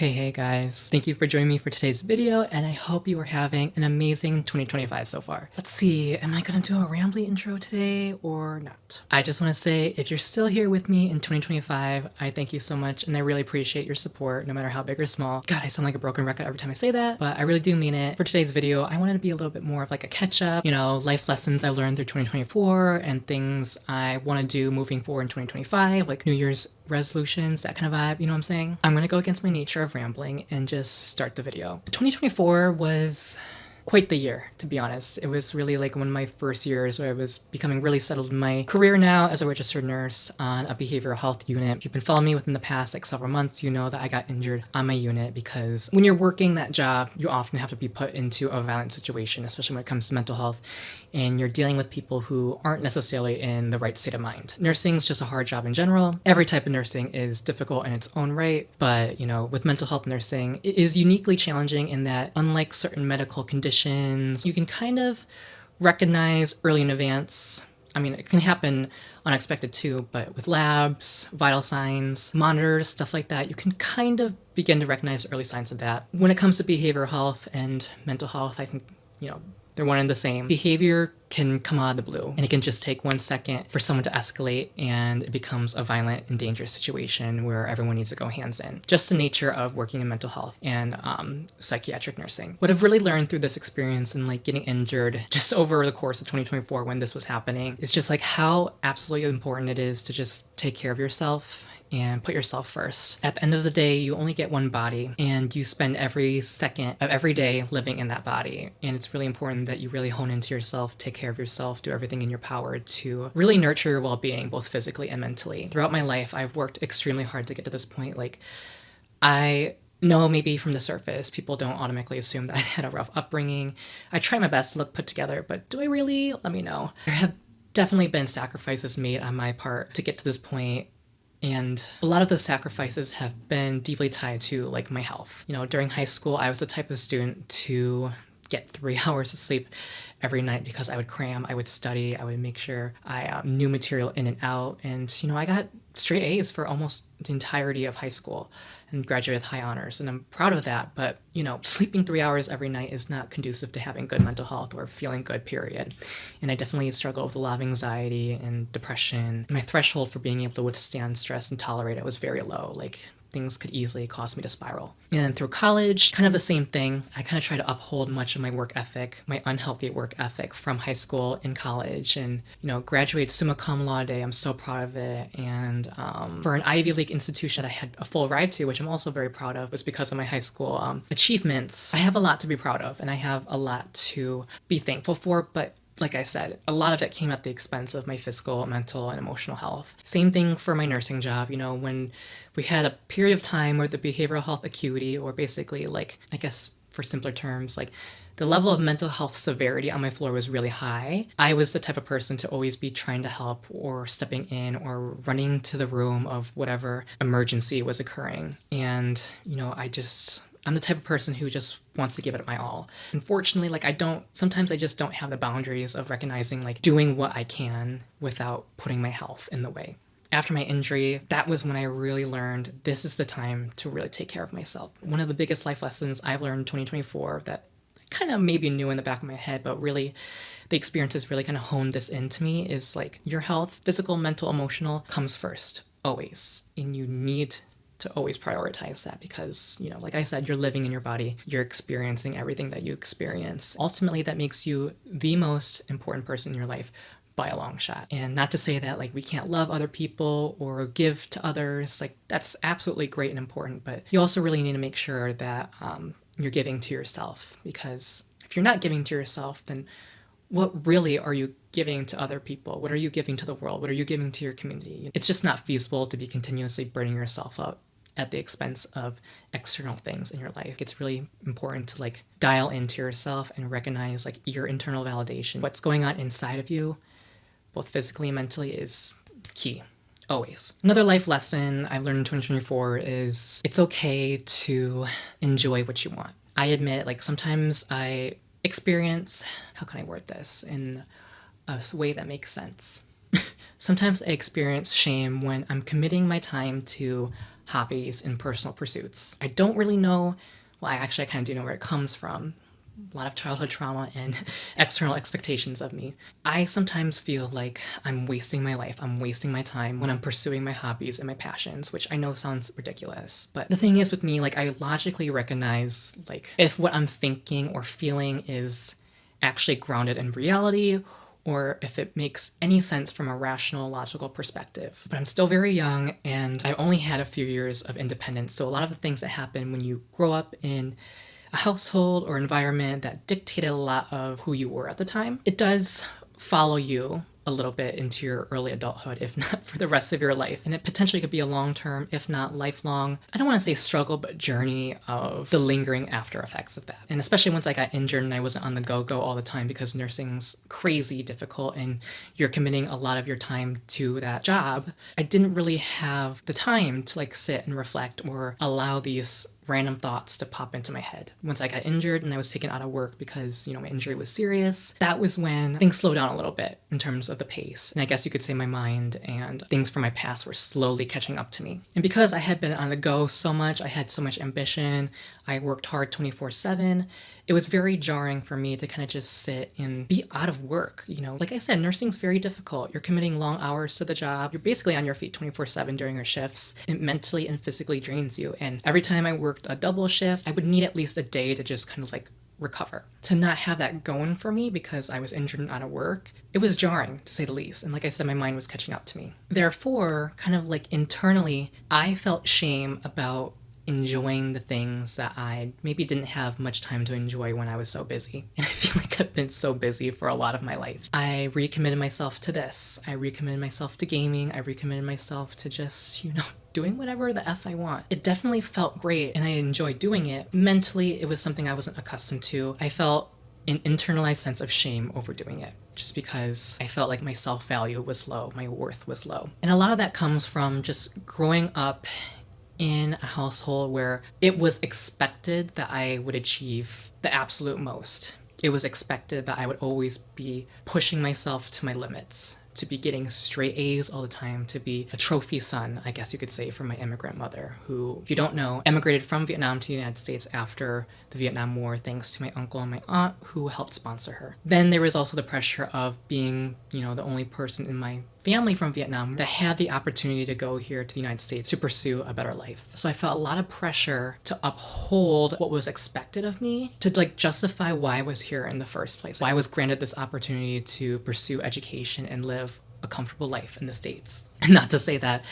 Hey guys, thank you for joining me for today's video, and I hope you are having an amazing 2025 so far. Let's see, am I gonna do a rambly intro today or not? I just want to say, if you're still here with me in 2025, I thank you so much, and I really appreciate your support, no matter how big or small. God, I sound like a broken record every time I say that, but I really do mean it. For today's video, I wanted to be a little bit more of like a catch-up, life lessons I learned through 2024, and things I want to do moving forward in 2025, like New Year's resolutions, that kind of vibe, you know what I'm saying? I'm gonna go against my nature of rambling and just start the video. 2024 was quite the year, to be honest. It was really like one of my first years where I was becoming really settled in my career now as a registered nurse on a behavioral health unit. If you've been following me within the past like several months, you know that I got injured on my unit because when you're working that job, you often have to be put into a violent situation, especially when it comes to mental health, and you're dealing with people who aren't necessarily in the right state of mind. Nursing's just a hard job in general. Every type of nursing is difficult in its own right, but with mental health nursing, it is uniquely challenging in that, unlike certain medical conditions, you can kind of recognize early in advance. I mean, it can happen unexpected too, but with labs, vital signs, monitors, stuff like that, you can kind of begin to recognize early signs of that. When it comes to behavioral health and mental health, I think, they're one and the same. Behavior can come out of the blue, and it can just take 1 second for someone to escalate, and it becomes a violent and dangerous situation where everyone needs to go hands in. Just the nature of working in mental health and psychiatric nursing. What I've really learned through this experience and like getting injured just over the course of 2024 when this was happening is just like how absolutely important it is to just take care of yourself and put yourself first. At the end of the day, you only get one body, and you spend every second of every day living in that body. And it's really important that you really hone into yourself, take care of yourself, do everything in your power to really nurture your well-being, both physically and mentally. Throughout my life, I've worked extremely hard to get to this point. Like, I know maybe from the surface, people don't automatically assume that I had a rough upbringing. I try my best to look put together, but do I really? Let me know. There have definitely been sacrifices made on my part to get to this point. And a lot of those sacrifices have been deeply tied to like my health. During high school, I was the type of student to get 3 hours of sleep every night because I would cram, I would study, I would make sure I knew material in and out. And, I got straight A's for almost the entirety of high school and graduated with high honors. And I'm proud of that. But, sleeping 3 hours every night is not conducive to having good mental health or feeling good, period. And I definitely struggle with a lot of anxiety and depression. My threshold for being able to withstand stress and tolerate it was very low. Like, things could easily cause me to spiral. And then through college, kind of the same thing. I kind of try to uphold much of my work ethic, my unhealthy work ethic from high school and college, and graduated summa cum laude. I'm so proud of it. And for an Ivy League institution I had a full ride to, which I'm also very proud of, was because of my high school achievements. I have a lot to be proud of, and I have a lot to be thankful for, but like I said, a lot of it came at the expense of my physical, mental, and emotional health. Same thing for my nursing job. When we had a period of time where the behavioral health acuity, or basically like, I guess for simpler terms, like the level of mental health severity on my floor was really high. I was the type of person to always be trying to help or stepping in or running to the room of whatever emergency was occurring. And, I'm the type of person who just wants to give it my all. Unfortunately, sometimes I just don't have the boundaries of recognizing doing what I can without putting my health in the way. After my injury, that was when I really learned this is the time to really take care of myself. One of the biggest life lessons I've learned in 2024 that I kind of maybe knew in the back of my head, but really the experiences really kind of honed this into me is your health, physical, mental, emotional, comes first, always. And you need to always prioritize that because, like I said, you're living in your body, you're experiencing everything that you experience. Ultimately, that makes you the most important person in your life by a long shot. And not to say that we can't love other people or give to others, that's absolutely great and important, but you also really need to make sure that you're giving to yourself, because if you're not giving to yourself, then what really are you giving to other people? What are you giving to the world? What are you giving to your community? It's just not feasible to be continuously burning yourself out at the expense of external things in your life. It's really important to dial into yourself and recognize your internal validation. What's going on inside of you, both physically and mentally, is key. Always. Another life lesson I've learned in 2024 is it's okay to enjoy what you want. I admit, sometimes I experience, how can I word this in a way that makes sense? Sometimes I experience shame when I'm committing my time to hobbies and personal pursuits. I don't really know, well, I kind of do know where it comes from. A lot of childhood trauma and external expectations of me. I sometimes feel like I'm wasting my life, I'm wasting my time when I'm pursuing my hobbies and my passions, which I know sounds ridiculous. But the thing is with me, like, I logically recognize, like, if what I'm thinking or feeling is actually grounded in reality, or if it makes any sense from a rational, logical perspective. But I'm still very young, and I've only had a few years of independence, so a lot of the things that happen when you grow up in a household or environment that dictated a lot of who you were at the time, it does follow you a little bit into your early adulthood, if not for the rest of your life. And it potentially could be a long-term, if not lifelong, I don't want to say struggle, but journey of the lingering after effects of that. And especially once I got injured and I wasn't on the go all the time, because nursing's crazy difficult and you're committing a lot of your time to that job, I didn't really have the time to like sit and reflect or allow these random thoughts to pop into my head. Once I got injured and I was taken out of work because, my injury was serious, that was when things slowed down a little bit in terms of the pace. And I guess you could say my mind and things from my past were slowly catching up to me. And because I had been on the go so much, I had so much ambition, I worked hard 24/7, it was very jarring for me to kind of just sit and be out of work. Like I said, nursing's very difficult. You're committing long hours to the job. You're basically on your feet 24/7 during your shifts. It mentally and physically drains you. And every time I worked a double shift, I would need at least a day to just kind of like recover. To not have that going for me because I was injured and out of work, it was jarring to say the least. And like I said, my mind was catching up to me. Therefore, kind of like internally, I felt shame about enjoying the things that I maybe didn't have much time to enjoy when I was so busy. And I feel like I've been so busy for a lot of my life. I recommitted myself to this. I recommitted myself to gaming. I recommitted myself to just, doing whatever the F I want. It definitely felt great and I enjoyed doing it. Mentally, it was something I wasn't accustomed to. I felt an internalized sense of shame over doing it, just because I felt like my self-value was low, my worth was low. And a lot of that comes from just growing up in a household where it was expected that I would achieve the absolute most. It was expected that I would always be pushing myself to my limits, to be getting straight A's all the time, to be a trophy son, I guess you could say, from my immigrant mother, who, if you don't know, emigrated from Vietnam to the United States after the Vietnam War, thanks to my uncle and my aunt who helped sponsor her. Then there was also the pressure of being, the only person in my family from Vietnam that had the opportunity to go here to the United States to pursue a better life. So I felt a lot of pressure to uphold what was expected of me, to justify why I was here in the first place, why I was granted this opportunity to pursue education and live a comfortable life in the States. And not to say that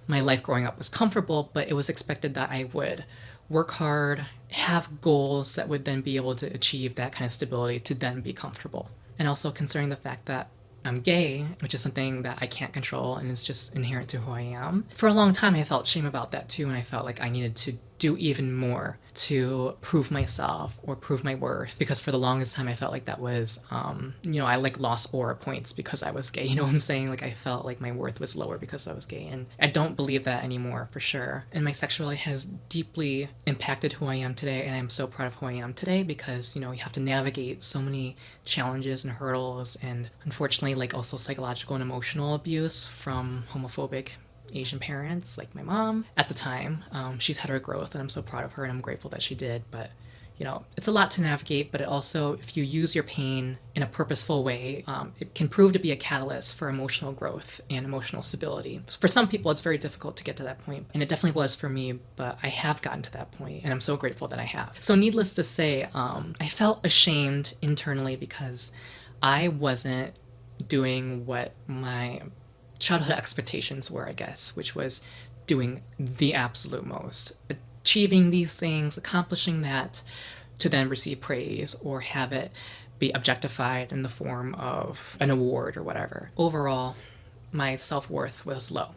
my life growing up was comfortable, but it was expected that I would work hard, have goals that would then be able to achieve that kind of stability to then be comfortable. And also considering the fact that I'm gay, which is something that I can't control and is just inherent to who I am. For a long time, I felt shame about that too, and I felt like I needed to do even more to prove myself or prove my worth, because for the longest time I felt like that was, I lost aura points because I was gay, you know what I'm saying? I felt like my worth was lower because I was gay, and I don't believe that anymore, for sure. And my sexuality has deeply impacted who I am today, and I'm so proud of who I am today because, you have to navigate so many challenges and hurdles, and unfortunately, also psychological and emotional abuse from homophobic Asian parents, like my mom at the time. She's had her growth and I'm so proud of her and I'm grateful that she did, but it's a lot to navigate. But it also, if you use your pain in a purposeful way, it can prove to be a catalyst for emotional growth and emotional stability. For some people it's very difficult to get to that point, and it definitely was for me, but I have gotten to that point and I'm so grateful that I have. So needless to say, I felt ashamed internally because I wasn't doing what my childhood expectations were, I guess, which was doing the absolute most, achieving these things, accomplishing that, to then receive praise or have it be objectified in the form of an award or whatever. Overall, my self-worth was low,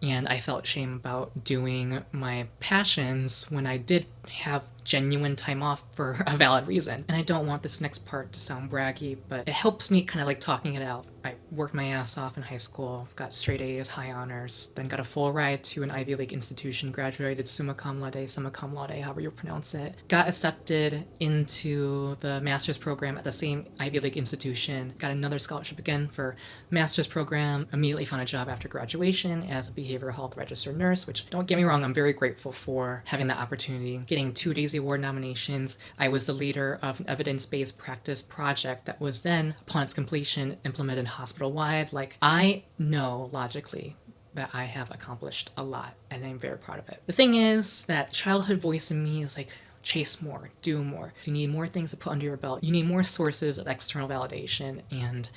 and I felt shame about doing my passions when I did have genuine time off for a valid reason. And I don't want this next part to sound braggy, but it helps me kind of talking it out. I worked my ass off in high school, got straight A's, high honors, then got a full ride to an Ivy League institution, graduated summa cum laude, however you pronounce it. Got accepted into the master's program at the same Ivy League institution, got another scholarship again for master's program, immediately found a job after graduation as a behavioral health registered nurse, which, don't get me wrong, I'm very grateful for having that opportunity. Getting 2 Daisy Award nominations. I was the leader of an evidence-based practice project that was then, upon its completion, implemented hospital-wide. Like, I know logically that I have accomplished a lot, and I'm very proud of it. The thing is, that childhood voice in me is like, chase more, do more. So you need more things to put under your belt. You need more sources of external validation, and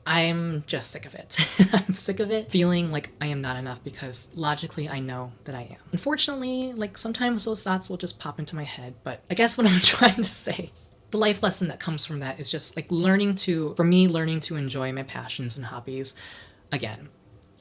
I'm just sick of it. I'm sick of it feeling like I am not enough because logically I know that I am. Unfortunately, like sometimes those thoughts will just pop into my head, but I guess what I'm trying to say, the life lesson that comes from that is just like learning to enjoy my passions and hobbies again,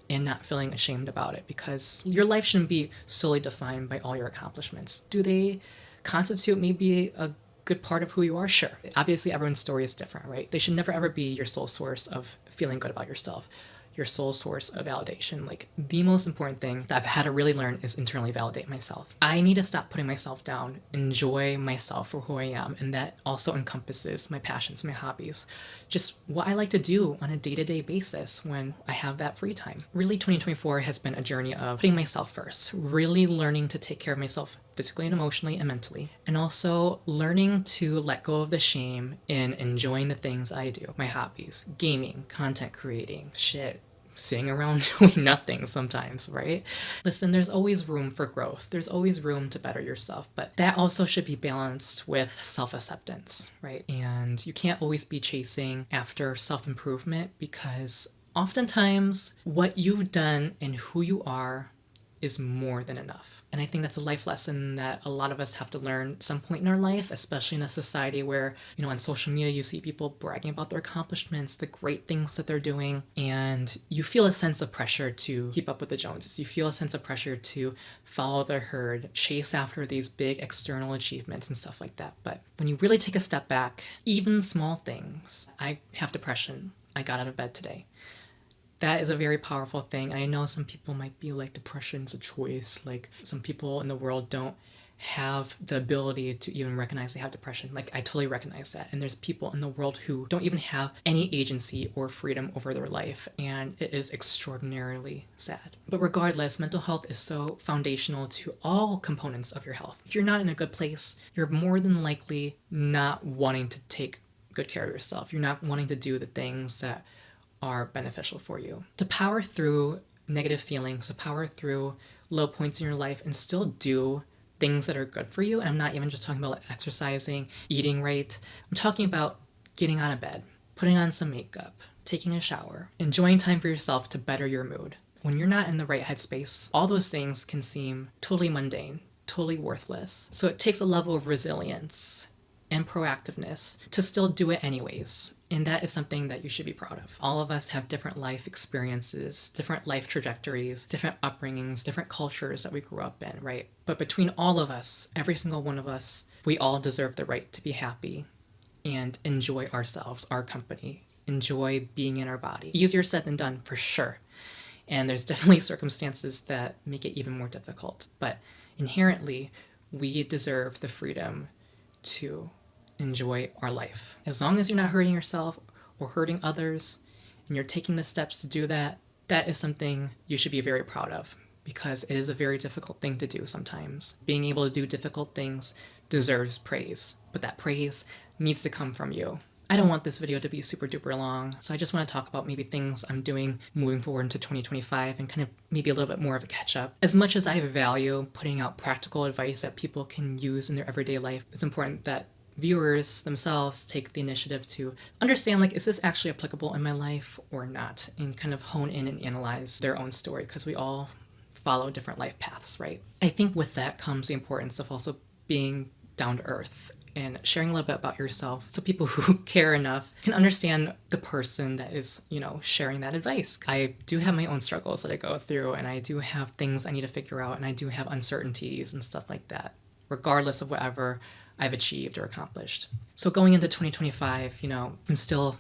and not feeling ashamed about it, because your life shouldn't be solely defined by all your accomplishments. Do they constitute maybe a good part of who you are? Sure. Obviously, everyone's story is different, right? They should never ever be your sole source of feeling good about yourself, your sole source of validation. Like, the most important thing that I've had to really learn is internally validate myself. I need to stop putting myself down, enjoy myself for who I am, and that also encompasses my passions, my hobbies, just what I like to do on a day-to-day basis when I have that free time. Really, 2024 has been a journey of putting myself first, really learning to take care of myself physically and emotionally and mentally, and also learning to let go of the shame in enjoying the things I do, my hobbies, gaming, content creating, shit, sitting around doing nothing sometimes, right? Listen, there's always room for growth. There's always room to better yourself, but that also should be balanced with self-acceptance, right? And you can't always be chasing after self-improvement, because oftentimes what you've done and who you are is more than enough. And I think that's a life lesson that a lot of us have to learn at some point in our life, especially in a society where, you know, on social media, you see people bragging about their accomplishments, the great things that they're doing, and you feel a sense of pressure to keep up with the Joneses. You feel a sense of pressure to follow the herd, chase after these big external achievements and stuff like that. But when you really take a step back, even small things, I have depression. I got out of bed today. That is a very powerful thing. I know some people might be like, depression's a choice. Like, some people in the world don't have the ability to even recognize they have depression. Like, I totally recognize that. And there's people in the world who don't even have any agency or freedom over their life. And it is extraordinarily sad. But regardless, mental health is so foundational to all components of your health. If you're not in a good place, you're more than likely not wanting to take good care of yourself. You're not wanting to do the things that are beneficial for you. To power through negative feelings, to power through low points in your life and still do things that are good for you. And I'm not even just talking about like exercising, eating right. I'm talking about getting out of bed, putting on some makeup, taking a shower, enjoying time for yourself to better your mood. When you're not in the right headspace, all those things can seem totally mundane, totally worthless. So it takes a level of resilience and proactiveness to still do it anyways. And that is something that you should be proud of. All of us have different life experiences, different life trajectories, different upbringings, different cultures that we grew up in, right? But between all of us, every single one of us, we all deserve the right to be happy and enjoy ourselves, our company, enjoy being in our body. Easier said than done, for sure. And there's definitely circumstances that make it even more difficult. But inherently, we deserve the freedom to enjoy our life. As long as you're not hurting yourself or hurting others, and you're taking the steps to do that, that is something you should be very proud of, because it is a very difficult thing to do sometimes. Being able to do difficult things deserves praise, but that praise needs to come from you. I don't want this video to be super duper long, so I just want to talk about maybe things I'm doing moving forward into 2025 and kind of maybe a little bit more of a catch up. As much as I value putting out practical advice that people can use in their everyday life, it's important that viewers themselves take the initiative to understand, like, is this actually applicable in my life or not? And kind of hone in and analyze their own story, because we all follow different life paths, right? I think with that comes the importance of also being down to earth and sharing a little bit about yourself so people who care enough can understand the person that is, you know, sharing that advice. I do have my own struggles that I go through, and I do have things I need to figure out, and I do have uncertainties and stuff like that, regardless of whatever I've achieved or accomplished. So going into 2025, you know, I'm still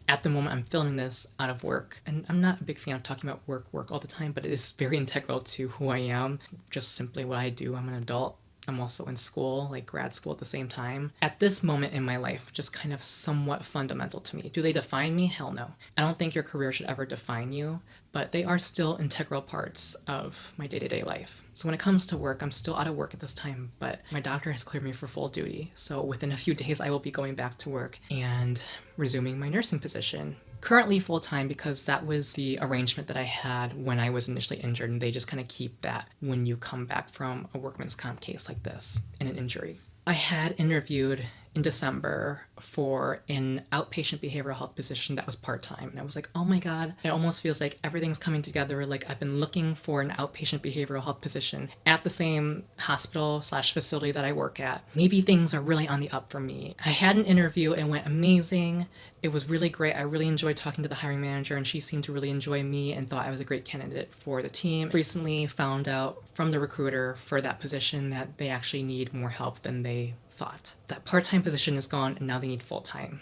At the moment, I'm filming this out of work, and I'm not a big fan of talking about work all the time, but it is very integral to who I am, just simply what I do. I'm an adult. I'm also in school, like grad school at the same time. At this moment in my life, just kind of somewhat fundamental to me. Do they define me? Hell no. I don't think your career should ever define you, but they are still integral parts of my day-to-day life. So when it comes to work, I'm still out of work at this time, but my doctor has cleared me for full duty. So within a few days, I will be going back to work and resuming my nursing position. Currently full-time because that was the arrangement that I had when I was initially injured, and they just kind of keep that when you come back from a workman's comp case like this and an injury. I had interviewed in December for an outpatient behavioral health position that was part-time. And I was like, oh my God, it almost feels like everything's coming together. Like I've been looking for an outpatient behavioral health position at the same hospital/facility that I work at. Maybe things are really on the up for me. I had an interview and it went amazing. It was really great. I really enjoyed talking to the hiring manager, and she seemed to really enjoy me and thought I was a great candidate for the team. Recently found out from the recruiter for that position that they actually need more help than they thought. That part-time position is gone and now they need full-time.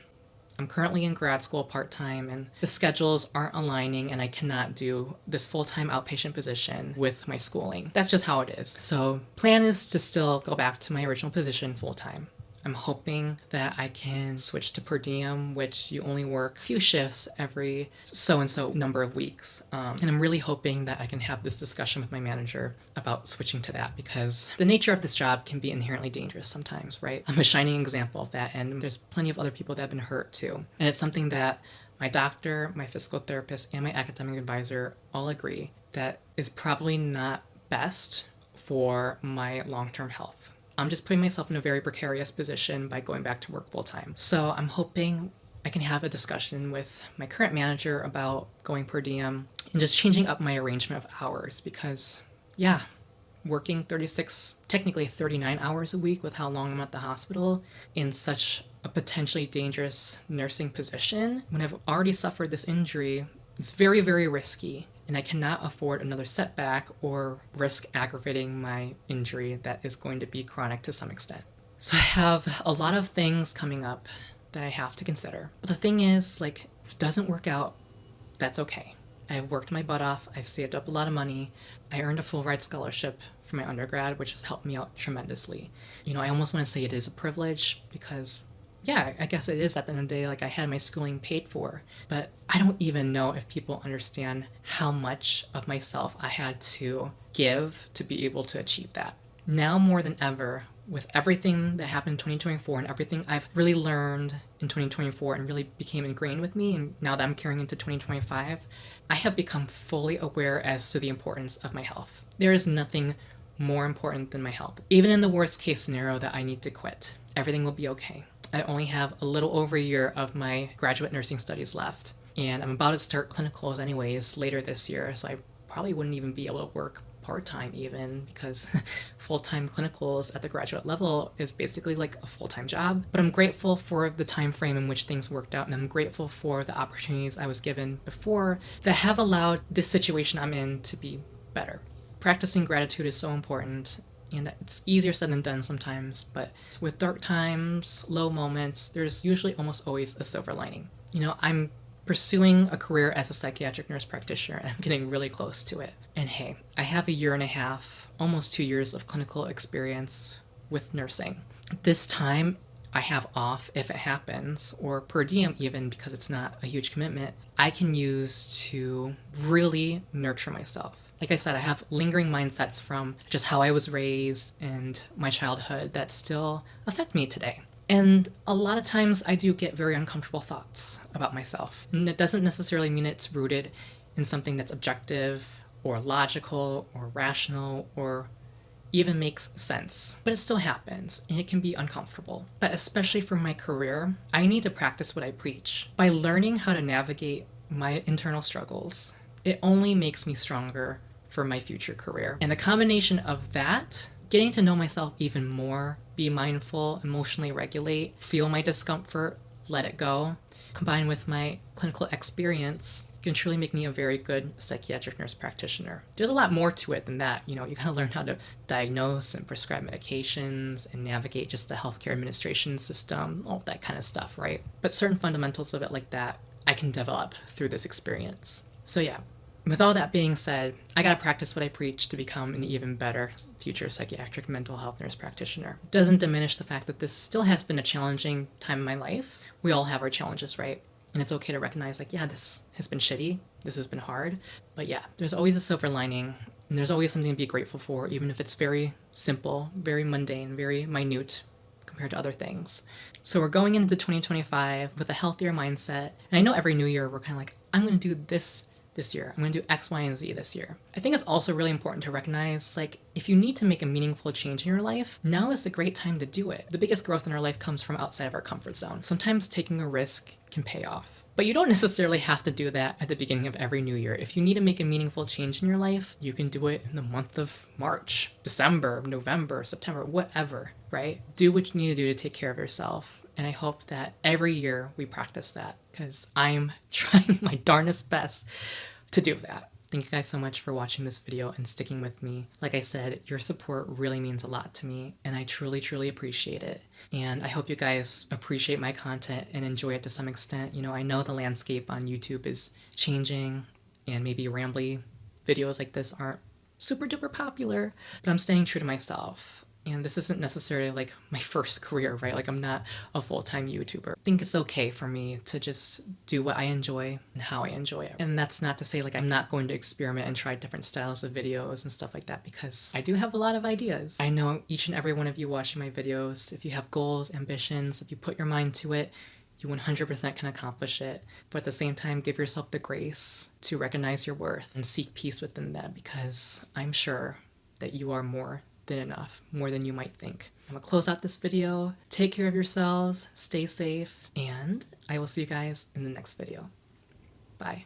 I'm currently in grad school part-time, and the schedules aren't aligning, and I cannot do this full-time outpatient position with my schooling. That's just how it is. So plan is to still go back to my original position full-time. I'm hoping that I can switch to per diem, which you only work a few shifts every so-and-so number of weeks. And I'm really hoping that I can have this discussion with my manager about switching to that, because the nature of this job can be inherently dangerous sometimes, right? I'm a shining example of that, and there's plenty of other people that have been hurt too. And it's something that my doctor, my physical therapist, and my academic advisor all agree that is probably not best for my long-term health. I'm just putting myself in a very precarious position by going back to work full time. So I'm hoping I can have a discussion with my current manager about going per diem and just changing up my arrangement of hours, because yeah, working 36, technically 39 hours a week with how long I'm at the hospital in such a potentially dangerous nursing position, when I've already suffered this injury, it's very, very risky. And I cannot afford another setback or risk aggravating my injury that is going to be chronic to some extent. So I have a lot of things coming up that I have to consider. But the thing is, like, if it doesn't work out, that's okay. I've worked my butt off. I've saved up a lot of money. I earned a full ride scholarship for my undergrad, which has helped me out tremendously. You know, I almost want to say it is a privilege because yeah, I guess it is at the end of the day, like I had my schooling paid for, but I don't even know if people understand how much of myself I had to give to be able to achieve that. Now more than ever, with everything that happened in 2024 and everything I've really learned in 2024 and really became ingrained with me, and now that I'm carrying into 2025, I have become fully aware as to the importance of my health. There is nothing more important than my health. Even in the worst case scenario that I need to quit, everything will be okay. I only have a little over a year of my graduate nursing studies left, and I'm about to start clinicals anyways later this year, so I probably wouldn't even be able to work part-time even, because full-time clinicals at the graduate level is basically like a full-time job. But I'm grateful for the time frame in which things worked out, and I'm grateful for the opportunities I was given before that have allowed this situation I'm in to be better. Practicing gratitude is so important, and it's easier said than done sometimes, but with dark times, low moments, there's usually almost always a silver lining. You know, I'm pursuing a career as a psychiatric nurse practitioner, and I'm getting really close to it. And hey, I have 1.5 years, almost 2 years of clinical experience with nursing. This time I have off if it happens, or per diem even, because it's not a huge commitment, I can use to really nurture myself. Like I said, I have lingering mindsets from just how I was raised and my childhood that still affect me today. And a lot of times I do get very uncomfortable thoughts about myself. And it doesn't necessarily mean it's rooted in something that's objective or logical or rational or even makes sense. But it still happens, and it can be uncomfortable. But especially for my career, I need to practice what I preach. By learning how to navigate my internal struggles, it only makes me stronger for my future career. And the combination of that, getting to know myself even more, be mindful, emotionally regulate, feel my discomfort, let it go, combined with my clinical experience, can truly make me a very good psychiatric nurse practitioner. There's a lot more to it than that. You know, you gotta learn how to diagnose and prescribe medications and navigate just the healthcare administration system, all that kind of stuff, right? But certain fundamentals of it like that I can develop through this experience. So yeah, with all that being said, I gotta practice what I preach to become an even better future psychiatric mental health nurse practitioner. It doesn't diminish the fact that this still has been a challenging time in my life. We all have our challenges, right? And it's okay to recognize, like, yeah, this has been shitty, this has been hard, but yeah, there's always a silver lining, and there's always something to be grateful for, even if it's very simple, very mundane, very minute compared to other things. So we're going into 2025 with a healthier mindset, and I know every new year we're kind of like, I'm going to do this year. I'm going to do X, Y, and Z this year. I think it's also really important to recognize, like, if you need to make a meaningful change in your life, now is the great time to do it. The biggest growth in our life comes from outside of our comfort zone. Sometimes taking a risk can pay off. But you don't necessarily have to do that at the beginning of every new year. If you need to make a meaningful change in your life, you can do it in the month of March, December, November, September, whatever, right? Do what you need to do to take care of yourself. And I hope that every year we practice that, because I'm trying my darnest best to do that. Thank you guys so much for watching this video and sticking with me. Like I said, your support really means a lot to me, and I truly, truly appreciate it. And I hope you guys appreciate my content and enjoy it to some extent. You know, I know the landscape on YouTube is changing, and maybe rambly videos like this aren't super duper popular, but I'm staying true to myself. And this isn't necessarily like my first career, right? Like, I'm not a full-time YouTuber. I think it's okay for me to just do what I enjoy and how I enjoy it. And that's not to say like I'm not going to experiment and try different styles of videos and stuff like that, because I do have a lot of ideas. I know each and every one of you watching my videos, if you have goals, ambitions, if you put your mind to it, you 100% can accomplish it. But at the same time, give yourself the grace to recognize your worth and seek peace within that, because I'm sure that you are more than enough, more than you might think. I'm gonna close out this video. Take care of yourselves, stay safe, and I will see you guys in the next video. Bye.